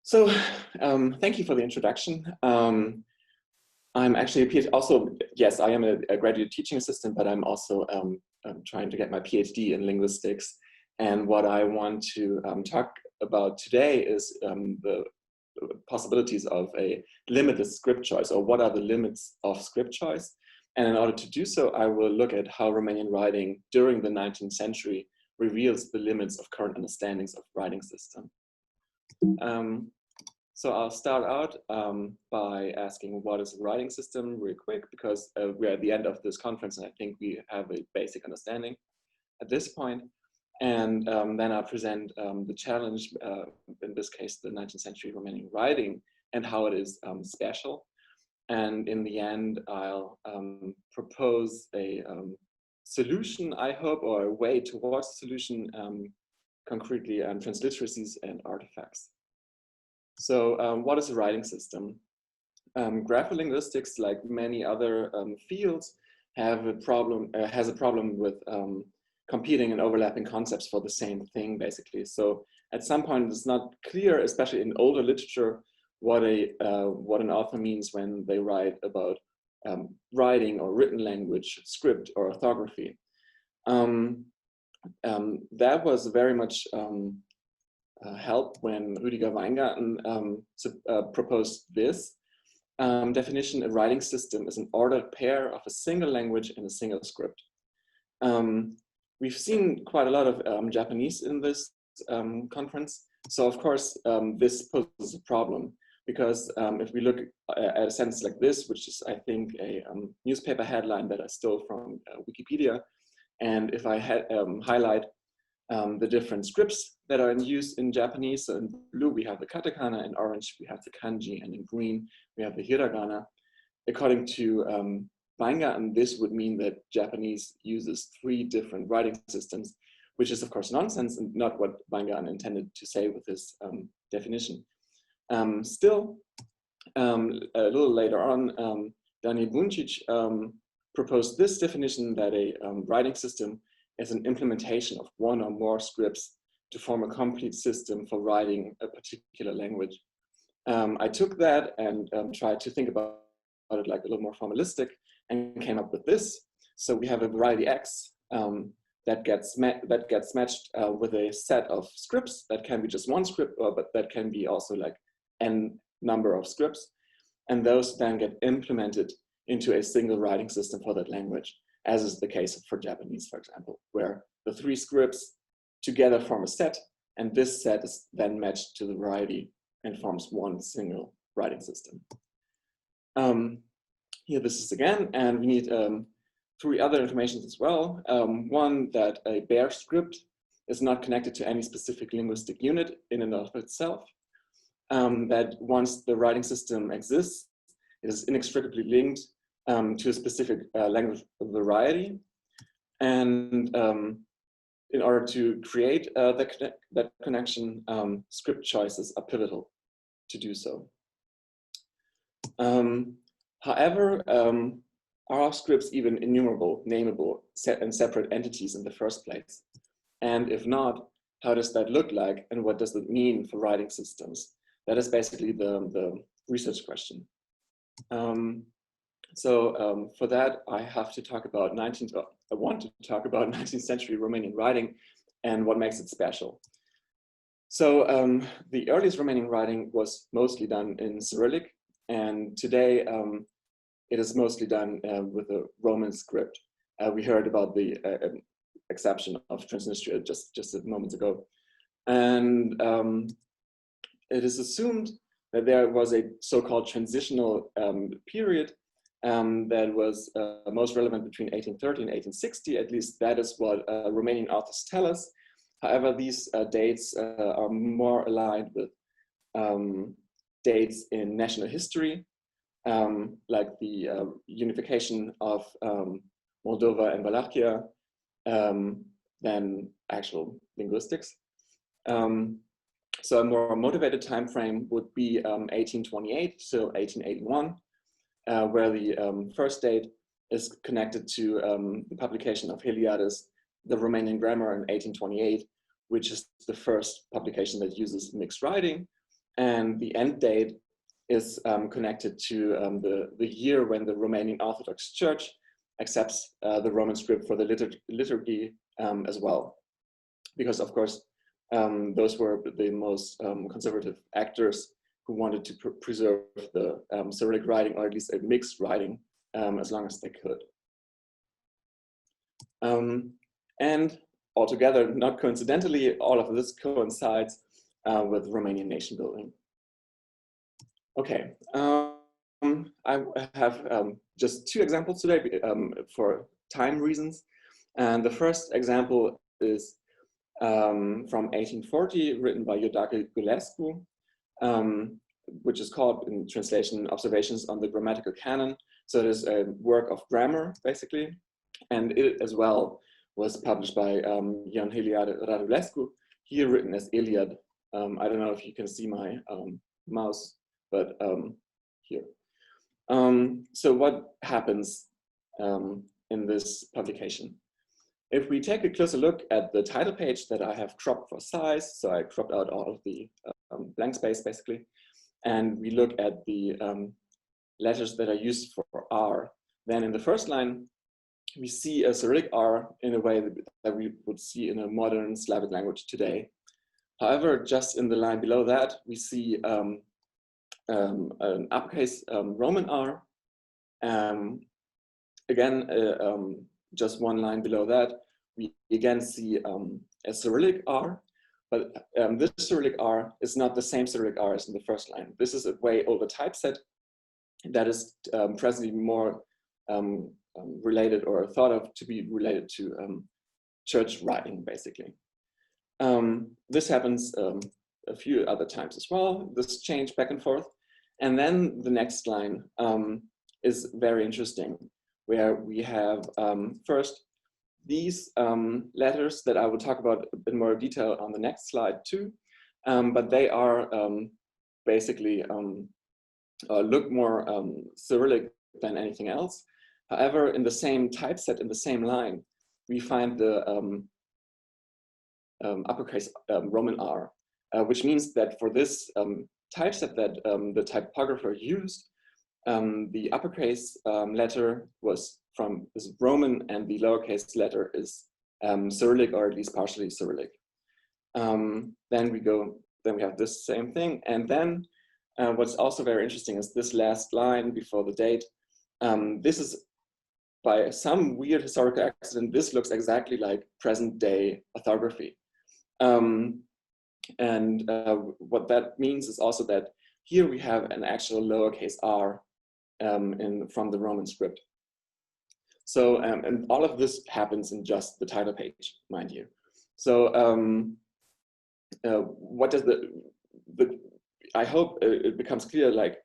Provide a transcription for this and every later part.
So thank you for the introduction. I'm actually a PhD, also, yes, I am a graduate teaching assistant, but I'm also trying to get my PhD in linguistics. And what I want to talk about today is the possibilities of a limitless script choice, or what are the limits of script choice. And in order to do so, I will look at how Romanian writing during the 19th century reveals the limits of current understandings of writing system. So I'll start out by asking what is a writing system real quick, because we're at the end of this conference and I think we have a basic understanding at this point. And then I'll present the challenge, in this case, the 19th century Romanian writing and how it is special. And in the end, I'll propose a solution, I hope, or a way towards a solution, concretely transliteracies and artifacts. So what is a writing system? Grapholinguistics, like many other fields, has a problem with competing and overlapping concepts for the same thing, basically. So at some point, it's not clear, especially in older literature, what an author means when they write about writing or written language, script or orthography. That was very much helped when Rüdiger Weingarten proposed this definition. A writing system is an ordered pair of a single language and a single script. We've seen quite a lot of Japanese in this conference. So of course, this poses a problem, because if we look at a sentence like this, which is, I think, a newspaper headline that I stole from Wikipedia, and if I highlight the different scripts that are in use in Japanese, so in blue we have the katakana, in orange we have the kanji, and in green we have the hiragana. According to Weingarten, this would mean that Japanese uses 3 different writing systems, which is of course nonsense and not what Weingarten intended to say with this definition. Still, a little later on, Daniel Buncic proposed this definition, that a writing system is an implementation of 1 or more scripts to form a complete system for writing a particular language. I took that and tried to think about it like a little more formalistic, and came up with this. So we have a variety X that gets matched with a set of scripts that can be just 1 script, but that can be also like n number of scripts, and those then get implemented into a single writing system for that language, as is the case for Japanese, for example, where the 3 scripts together form a set, and this set is then matched to the variety and forms 1 single writing system. Here this is again, and we need 3 other informations as well. One, that a bare script is not connected to any specific linguistic unit in and of itself. That once the writing system exists, it is inextricably linked to a specific language variety. And in order to create that connection, script choices are pivotal to do so. However, are our scripts even enumerable, nameable, and separate entities in the first place? And if not, how does that look like, and what does it mean for writing systems? That is basically the research question. For that, I have to talk about I want to talk about 19th century Romanian writing and what makes it special. So the earliest Romanian writing was mostly done in Cyrillic, and today it is mostly done with a Roman script. We heard about the exception of Transnistria just a moment ago. And it is assumed that there was a so-called transitional period that was most relevant between 1830 and 1860. At least that is what Romanian authors tell us. However, these dates are more aligned with dates in national history, like the unification of Moldova and Wallachia, than actual linguistics. So a more motivated time frame would be 1828 to 1881, where the first date is connected to the publication of Heliades, the Romanian grammar, in 1828, which is the first publication that uses mixed writing. and the end date is connected to the year when the Romanian Orthodox Church accepts the Roman script for the liturgy as well. Because of course, those were the most conservative actors who wanted to preserve the Cyrillic writing, or at least a mixed writing, as long as they could. And altogether, not coincidentally, all of this coincides with Romanian nation building. Okay, I have just two examples today for time reasons. And the first example is from 1840, written by Iordache Gulescu, which is called, in translation, Observations on the Grammatical Canon. So it is a work of grammar, basically. And it as well was published by Ion Heliade Radulescu, here written as Iliad. I don't know if you can see my mouse, but here. So what happens in this publication? If we take a closer look at the title page that I have cropped for size, so I cropped out all of the blank space basically, and we look at the letters that are used for R, then in the first line, we see a Cyrillic R in a way that we would see in a modern Slavic language today. However, just in the line below that, we see an uppercase Roman R. Again, just one line below that, we again see a Cyrillic R, but this Cyrillic R is not the same Cyrillic R as in the first line. This is a way older typeset that is presently more related or thought of to be related to church writing, basically. This happens a few other times as well, this change back and forth. And then the next line is very interesting, where we have first these letters that I will talk about a bit more detail on the next slide too, but they are basically look more Cyrillic than anything else. However, in the same typeset, in the same line, we find the uppercase Roman R, which means that for this typeset that the typographer used, the uppercase letter is Roman, and the lowercase letter is Cyrillic, or at least partially Cyrillic. Then we have this same thing, and then what's also very interesting is this last line before the date. This is, by some weird historical accident, this looks exactly like present day orthography. What that means is also that here we have an actual lowercase r from the Roman script. So, and all of this happens in just the title page, mind you. So what does I hope it becomes clear, like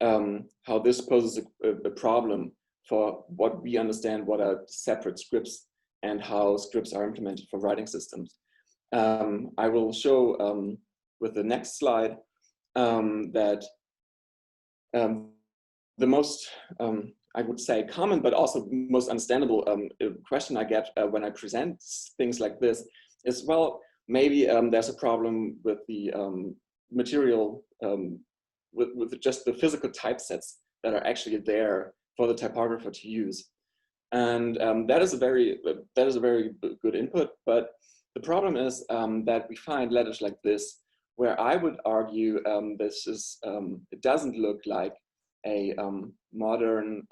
how this poses a problem for what we understand what are separate scripts and how scripts are implemented for writing systems. I will show with the next slide that the most, I would say, common but also most understandable question I get when I present things like this is, well, maybe there's a problem with the material, with just the physical typesets that are actually there for the typographer to use. And that is a very good input, but the problem is that we find letters like this, where I would argue this is, it doesn't look like a modern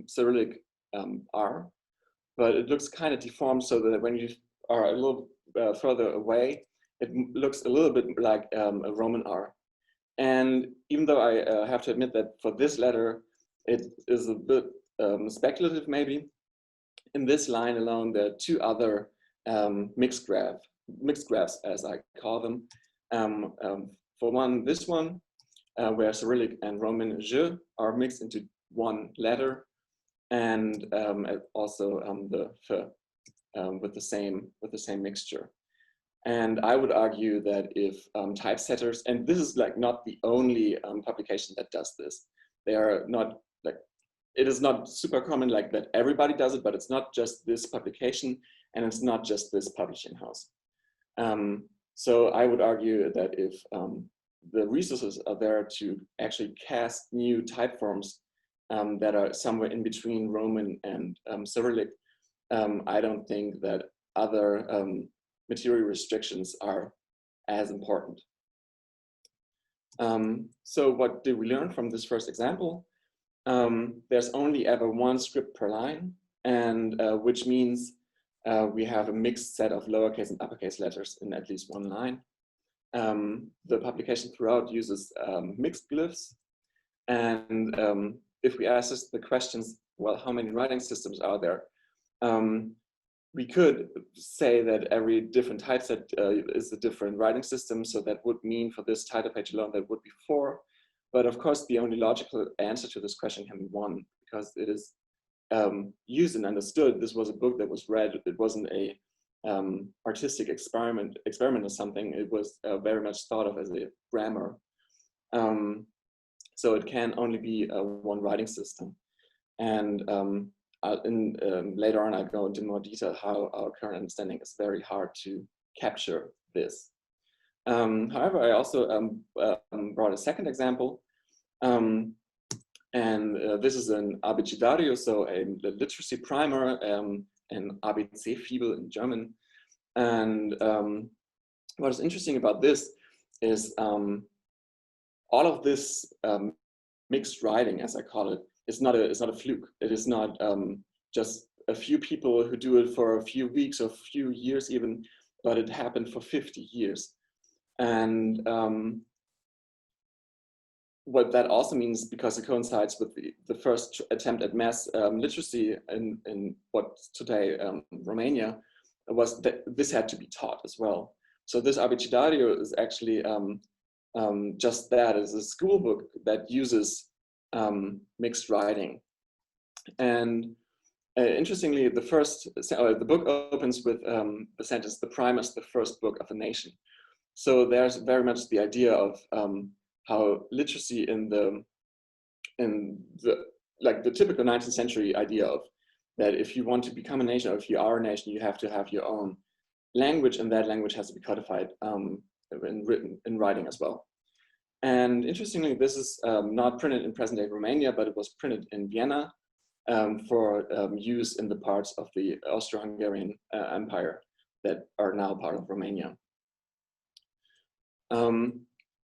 Cyrillic R, but it looks kind of deformed, so that when you are a little further away, it looks a little bit like a Roman R. And even though I have to admit that for this letter, it is a bit speculative maybe, in this line alone, there are two other mixed graphs, as I call them. For one, this one, where Cyrillic and Roman je are mixed into one letter, and also the f with the same mixture. And I would argue that if typesetters, and this is like not the only publication that does this, they are not like, it is not super common like that everybody does it, but it's not just this publication, and it's not just this publishing house. So I would argue that if the resources are there to actually cast new type forms that are somewhere in between Roman and Cyrillic, I don't think that other material restrictions are as important. So what did we learn from this first example? There's only ever one script per line, and which means we have a mixed set of lowercase and uppercase letters in at least one line. The publication throughout uses mixed glyphs, and if we ask us the questions, well, how many writing systems are there? We could say that every different typeset is a different writing system, so that would mean for this title page alone, that would be 4. But of course, the only logical answer to this question can be 1, because it is used and understood. This was a book that was read. It wasn't a artistic experiment or something. It was very much thought of as a grammar. So it can only be one writing system. And later on, I'll go into more detail how our current understanding is very hard to capture this. However, I also brought a second example. This is an Abecedario, so a literacy primer, an ABC-Fibel in German. And what is interesting about this is all of this mixed writing, as I call it, it's not a fluke. It is not just a few people who do it for a few weeks or a few years even, but it happened for 50 years. And what that also means, because it coincides with the first attempt at mass literacy in what's today Romania, was that this had to be taught as well. So this Abecedario is actually just that, is a school book that uses mixed writing. And interestingly, the book opens with the sentence, "The primer is the first book of a nation." So there's very much the idea of how literacy in the typical 19th century idea of that if you want to become a nation, or if you are a nation, you have to have your own language, and that language has to be codified in writing as well. And interestingly, this is not printed in present-day Romania, but it was printed in Vienna for use in the parts of the Austro-Hungarian Empire that are now part of Romania.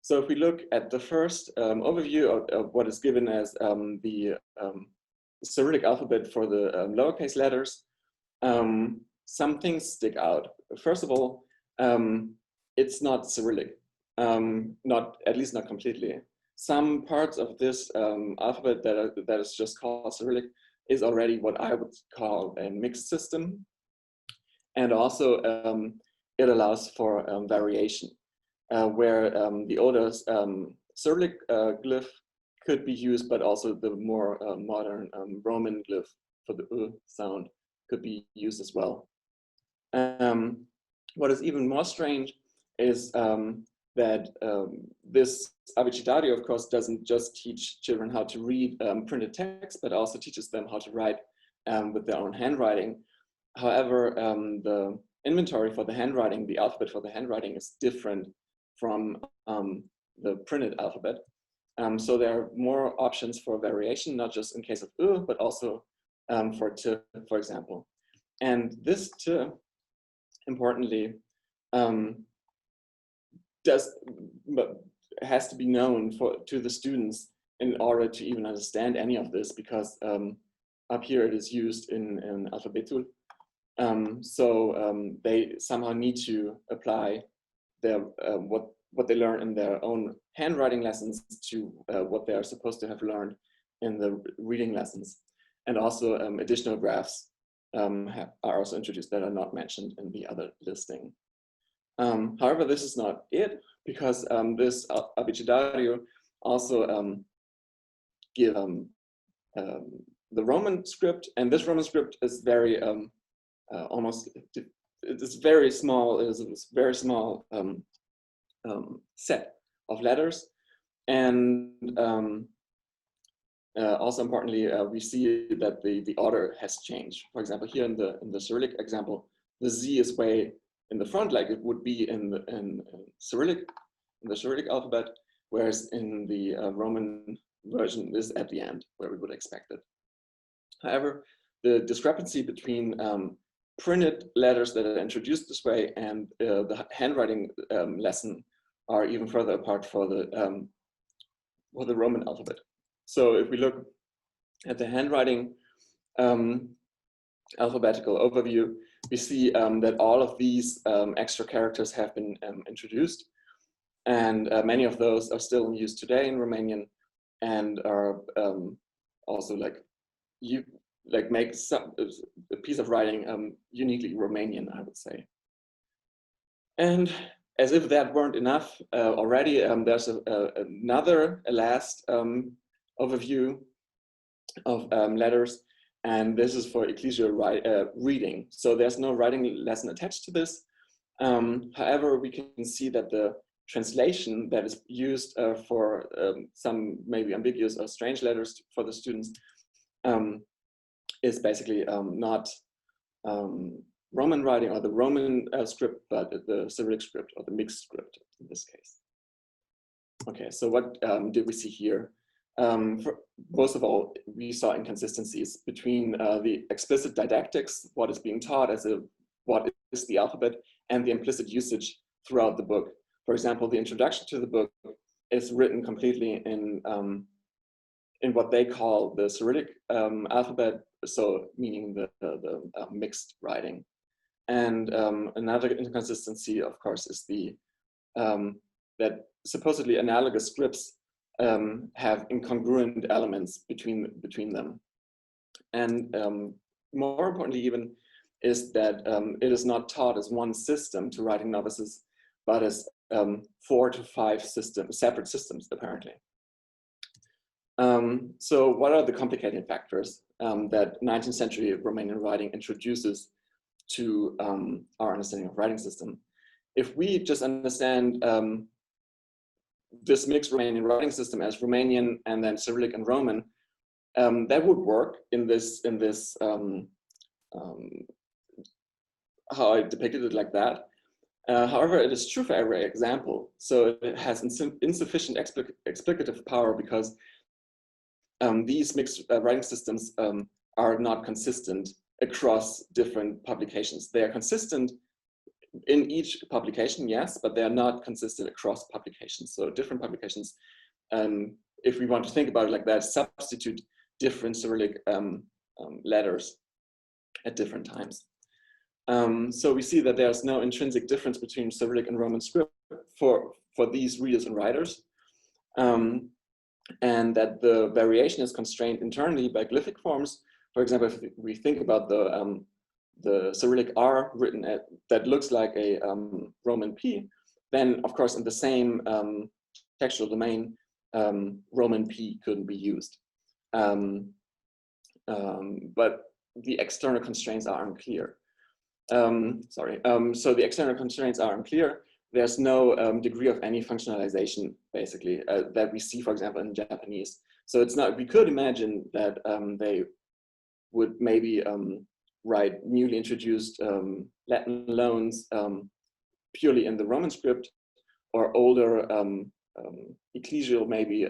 So if we look at the first overview of what is given as the Cyrillic alphabet for the lowercase letters, some things stick out. First of all, it's not Cyrillic, at least not completely. Some parts of this alphabet that is just called Cyrillic is already what I would call a mixed system. And also it allows for variation, where the older Cyrillic glyph could be used, but also the more modern Roman glyph for the sound could be used as well. What is even more strange is that this Abecedario, of course, doesn't just teach children how to read printed text, but also teaches them how to write with their own handwriting. However, the inventory for the handwriting, the alphabet for the handwriting, is different from the printed alphabet. So there are more options for variation, not just in case of but also for t, for example. And this t, importantly, has to be known to the students in order to even understand any of this, because up here it is used in alphabetul. So they somehow need to apply their what they learn in their own handwriting lessons to what they are supposed to have learned in the reading lessons. And also additional graphs are also introduced that are not mentioned in the other listing. However, this is not it, because this Abecedario also give the Roman script, and this Roman script is very it's very small. It is a very small set of letters, and also importantly, we see that the order has changed. For example, here in the Cyrillic example, the Z is way in the front, like it would be in the Cyrillic alphabet, whereas in the Roman version is at the end, where we would expect it. However, the discrepancy between printed letters that are introduced this way and the handwriting lesson are even further apart for the Roman alphabet. So if we look at the handwriting alphabetical overview, we see that all of these extra characters have been introduced, and many of those are still in use today in Romanian, and are also make a piece of writing uniquely Romanian, I would say. And as if that weren't enough already, there's a last overview of letters, and this is for ecclesial reading. So there's no writing lesson attached to this. However, we can see that the translation that is used for some maybe ambiguous or strange letters for the students is basically not Roman writing or the Roman script, but the Cyrillic script or the mixed script in this case. Okay, so what did we see here? Most of all, we saw inconsistencies between the explicit didactics, what is being taught as what is the alphabet, and the implicit usage throughout the book. For example, the introduction to the book is written completely in what they call the Cyrillic alphabet, so meaning the mixed writing. And another inconsistency, of course, is that supposedly analogous scripts have incongruent elements between them. And more importantly even is that it is not taught as one system to writing novices, but as 4 to 5 separate systems, apparently. So what are the complicating factors that 19th century Romanian writing introduces to our understanding of writing system? If we just understand this mixed Romanian writing system as Romanian and then Cyrillic and Roman, that would work in this how I depicted it like that. However, it is true for every example. So it has insufficient explicative power because these mixed writing systems are not consistent across different publications. They are consistent in each publication, yes, but they are not consistent across publications. So different publications, if we want to think about it like that, substitute different Cyrillic letters at different times. So we see that there's no intrinsic difference between Cyrillic and Roman script for these readers and writers, and that the variation is constrained internally by glyphic forms. For example, if we think about the Cyrillic R written that looks like a Roman P, then of course in the same textual domain, Roman P couldn't be used. But the external constraints are unclear. So the external constraints are unclear. There's no degree of any functionalization, basically, that we see, for example, in Japanese. So it's not, we could imagine that they would maybe write newly introduced Latin loans purely in the Roman script, or older ecclesial, maybe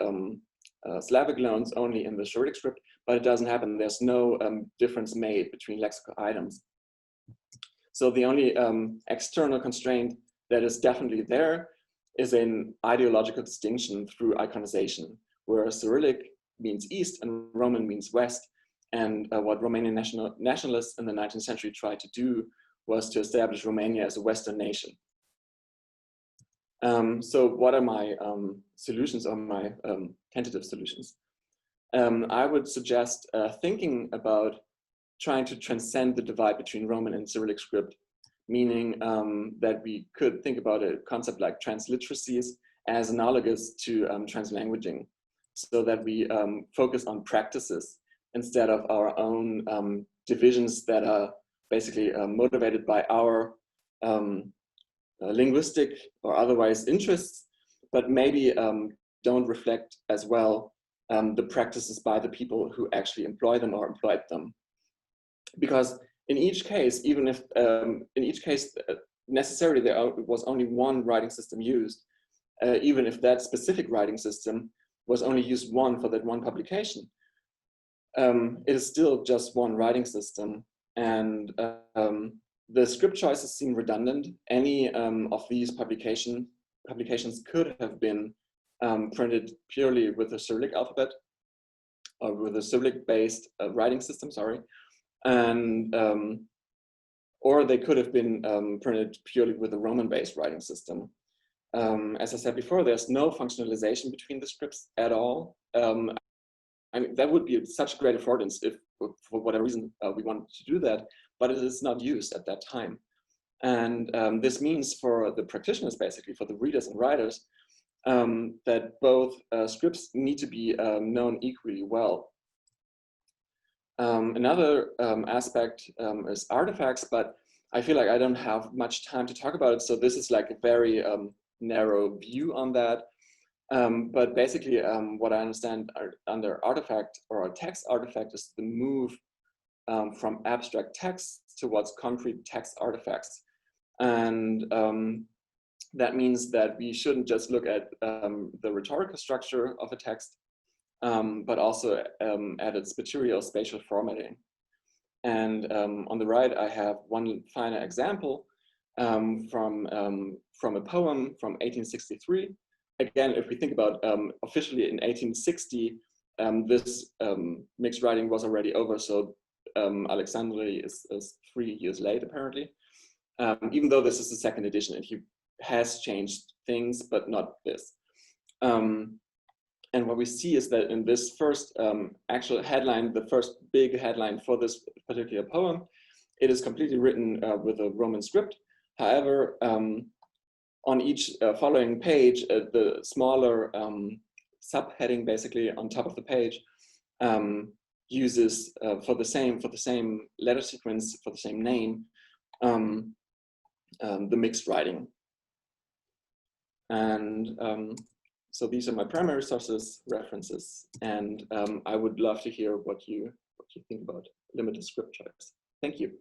Slavic loans only in the Cyrillic script, but it doesn't happen. There's no difference made between lexical items. So the only external constraint that is definitely there is an ideological distinction through iconization, where Cyrillic means east and Roman means west. And what Romanian nationalists in the 19th century tried to do was to establish Romania as a Western nation. So what are my solutions, or my tentative solutions? I would suggest thinking about trying to transcend the divide between Roman and Cyrillic script, meaning that we could think about a concept like transliteracies as analogous to translanguaging, so that we focus on practices instead of our own divisions that are basically motivated by our linguistic or otherwise interests, but maybe don't reflect as well the practices by the people who actually employ them or employed them. Because in each case, even if in each case necessarily there was only one writing system used, even if that specific writing system was only used for that one publication. It is still just one writing system, and the script choices seem redundant. Any of these publications could have been printed purely with the Cyrillic alphabet, or with a Cyrillic-based writing system, sorry, and or they could have been printed purely with a Roman-based writing system. As I said before, there's no functionalization between the scripts at all. I mean, that would be such great affordance if, for whatever reason, we wanted to do that, but it is not used at that time. And this means for the practitioners, basically, for the readers and writers, that both scripts need to be known equally well. Another aspect is artifacts, but I feel like I don't have much time to talk about it, so this is like a very narrow view on that. But basically, what I understand under artifact or a text artifact is the move from abstract text towards concrete text artifacts. And that means that we shouldn't just look at the rhetorical structure of a text, but also at its material spatial formatting. And on the right, I have one final example from a poem from 1863. Again, if we think about officially in 1860, this mixed writing was already over. So Alexandri is 3 years late, apparently. Even though this is the second edition, and he has changed things, but not this. And what we see is that in this first actual headline, the first big headline for this particular poem, it is completely written with a Roman script. However, on each following page, the smaller subheading, basically on top of the page, uses for the same letter sequence, for the same name, the mixed writing. And so these are my primary sources, references, and I would love to hear what you think about limited script choice. Thank you.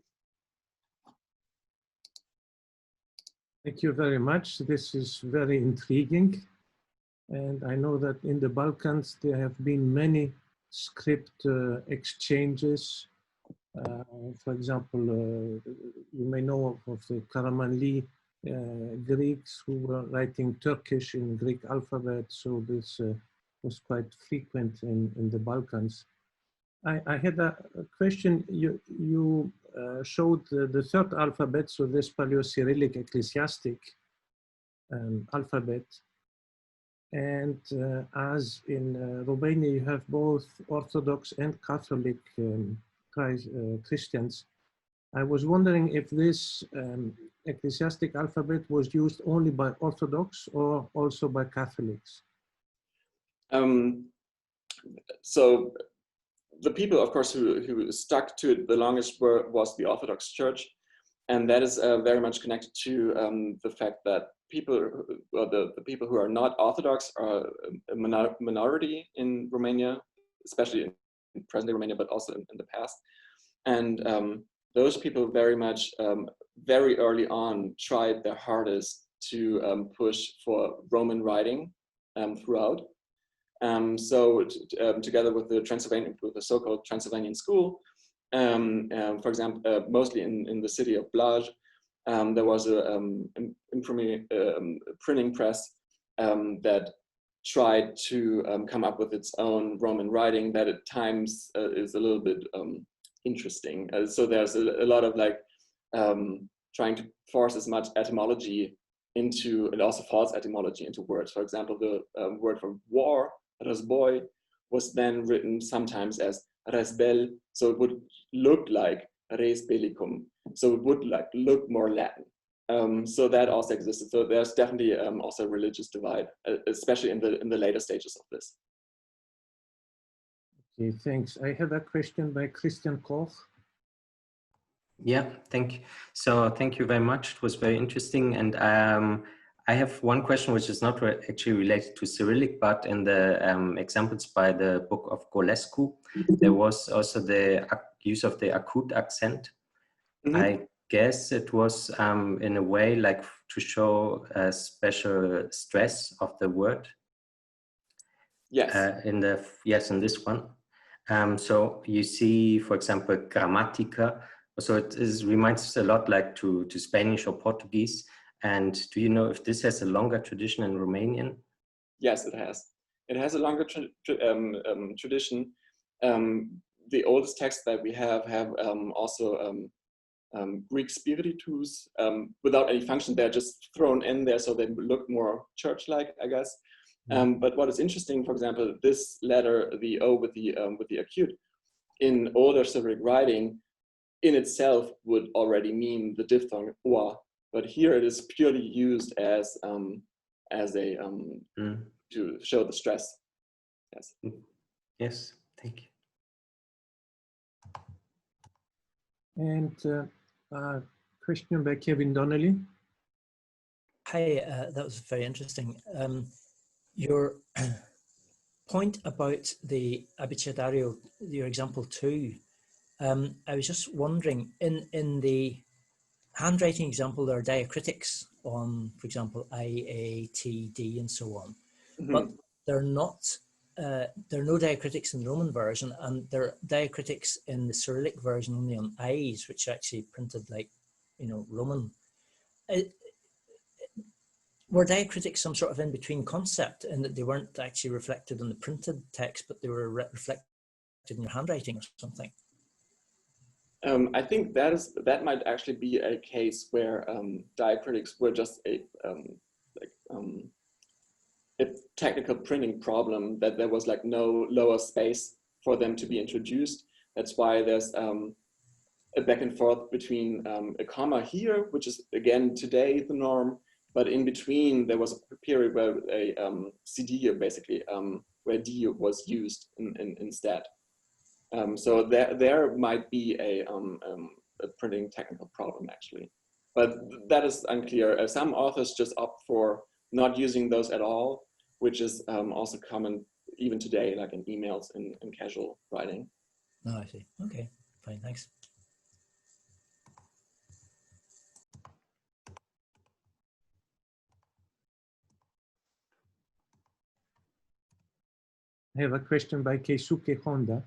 Thank you very much. This is very intriguing. And I know that in the Balkans, there have been many script exchanges. For example, you may know of the Karamanli Greeks who were writing Turkish in Greek alphabet. So this was quite frequent in the Balkans. I had a question. You showed the third alphabet, so this Paleo-Cyrillic ecclesiastic alphabet. And as in Romania, you have both Orthodox and Catholic Christians. I was wondering if this ecclesiastic alphabet was used only by Orthodox or also by Catholics? So the people, of course, who stuck to it the longest was the Orthodox Church, and that is very much connected to the fact that the people who are not Orthodox are a minority in Romania, especially in present-day Romania, but also in the past. And those people very much, very early on, tried their hardest to push for Roman writing throughout. So together with the so-called Transylvanian school, for example, mostly in the city of Blaj, there was an printing press that tried to come up with its own Roman writing that at times is a little bit interesting. So there's a lot of like trying to force as much etymology into, and also false etymology into words. For example, the word for war, razboj, was then written sometimes as razbel, so it would look like res bellicum, so it would like look more Latin. So that also existed. So there's definitely also a religious divide, especially in the later stages of this. Okay, thanks. I have a question by Christian Koch. Yeah, thank you. So thank you very much. It was very interesting. And I have one question which is not actually related to Cyrillic, but in the examples by the book of Golescu, there was also the use of the acute accent. Mm-hmm. guess it was in a way like to show a special stress of the word. Yes. In this one. So you see, for example, grammatica. So it reminds us a lot like to Spanish or Portuguese. And do you know if this has a longer tradition in Romanian? Yes, it has. It has a longer tradition. The oldest texts that we have also Greek spiritus without any function. They're just thrown in there so they look more church-like, I guess. But what is interesting, for example, this letter, the O with the acute, in older Cyrillic writing, in itself would already mean the diphthong wa, but here it is purely used as a to show the stress. Yes. Yes. Thank you. And question by Kevin Donnelly. Hi, that was very interesting. Your point about the abecedario, your example 2, I was just wondering, in the handwriting example, there are diacritics on, for example, I, A, T, D, and so on. But they're not, there are no diacritics in the Roman version, and there are diacritics in the Cyrillic version only on I's, which are actually printed like, you know, Roman. Were diacritics some sort of in-between concept in that they weren't actually reflected in the printed text, but they were reflected in your handwriting or something? I think that might actually be a case where diacritics were just a technical printing problem, that there was like no lower space for them to be introduced. That's why there's a back and forth between a comma here, which is again today the norm, but in between there was a period where a CD basically where D was used instead. So there might be a printing technical problem actually, but that is unclear. Some authors just opt for not using those at all, which is also common even today, like in emails and casual writing. Oh, I see. Okay, fine, thanks. I have a question by Keisuke Honda.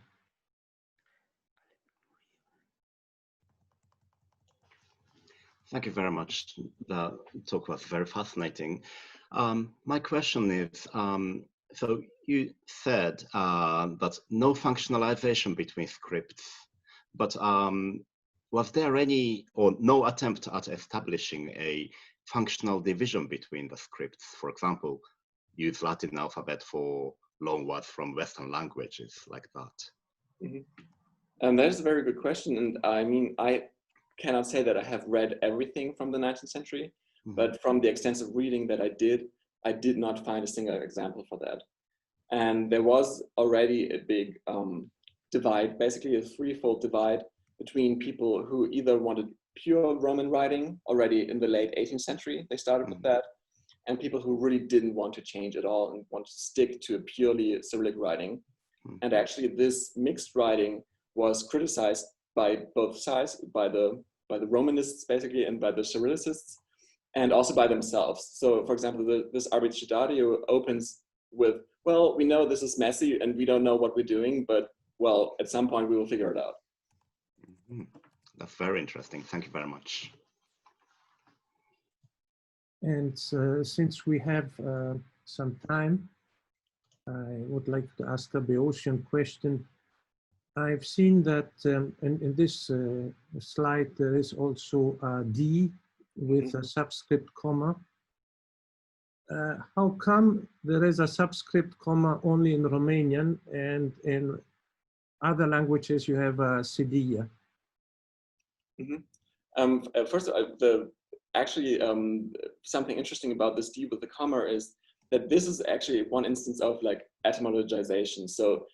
Thank you very much. The talk was very fascinating. My question is, so you said that no functionalization between scripts, but was there any or no attempt at establishing a functional division between the scripts? For example, use Latin alphabet for loan words from Western languages like that? That is a very good question. And I mean, I cannot say that I have read everything from the 19th century, but from the extensive reading that I did not find a single example for that. And there was already a big divide, basically a threefold divide between people who either wanted pure Roman writing already in the late 18th century, they started with that, and people who really didn't want to change at all and wanted to stick to a purely Cyrillic writing. And actually this mixed writing was criticized by both sides, by the Romanists basically and by the Cyrillicists, and also by themselves. So for example, this abecedario opens with, well, we know this is messy and we don't know what we're doing, but well, at some point we will figure it out. That's very interesting. Thank you very much. And since we have some time, I would like to ask a Boeotian question. I've seen that in this slide, there is also a D with a subscript comma. How come there is a subscript comma only in Romanian and in other languages you have a cedilla? First, actually, something interesting about this D with the comma is that this is actually one instance of like etymologization. So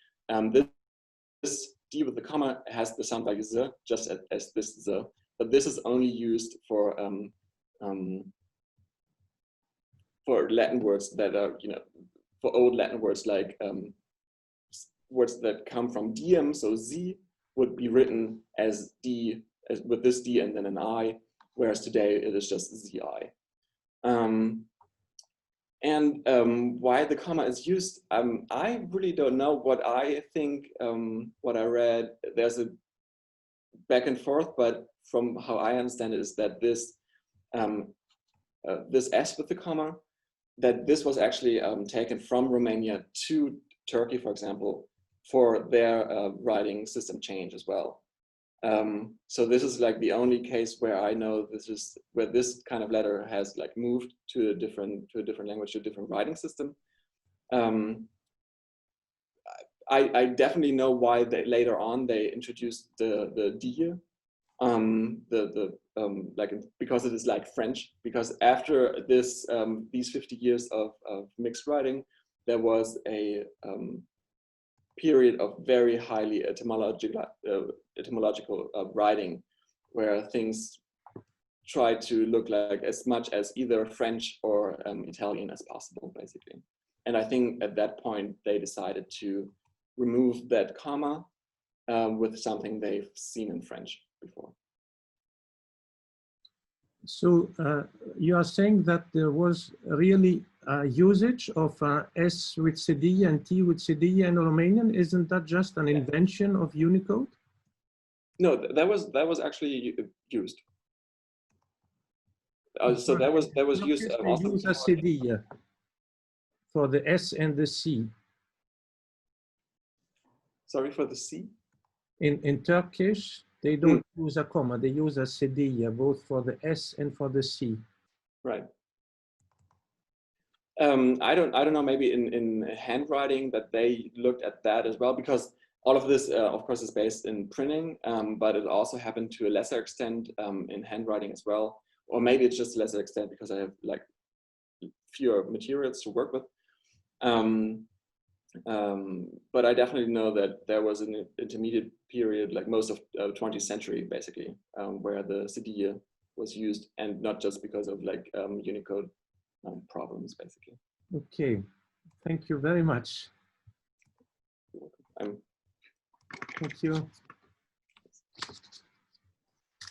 this D with the comma has the sound like Z, just as this Z, but this is only used for Latin words that are, you know, for old Latin words like words that come from diem. So Z would be written as D with this D and then an I, whereas today it is just ZI. Why the comma is used, I really don't know. What I think, what I read, there's a back and forth, but from how I understand it is that this this S with the comma, that this was actually taken from Romania to Turkey, for example, for their writing system change as well. So this is like the only case where I know this is where this kind of letter has like moved to a different language, to a different writing system. I definitely know why they later on they introduced the die, like because it is like French. Because after this these 50 years of mixed writing, there was a period of very highly etymological writing, where things try to look like as much as either French or Italian as possible, basically. And I think at that point they decided to remove that comma with something they've seen in French before. So you are saying that there was really usage of S with cedilla and T with cedilla in Romanian. Isn't that just an invention of Unicode? No, that was actually used. So that was used. They use a cedilla for the S and the C. Sorry, for the C? In Turkish, they don't use a comma. They use a cedilla both for the S and for the C. Right. I don't know. Maybe in handwriting that they looked at that as well, because all of this, of course, is based in printing, but it also happened to a lesser extent in handwriting as well. Or maybe it's just a lesser extent because I have like fewer materials to work with. But I definitely know that there was an intermediate period, like most of 20th century, basically, where the cedilla was used, and not just because of like Unicode problems, basically. Okay, thank you very much. You're welcome. Thank you.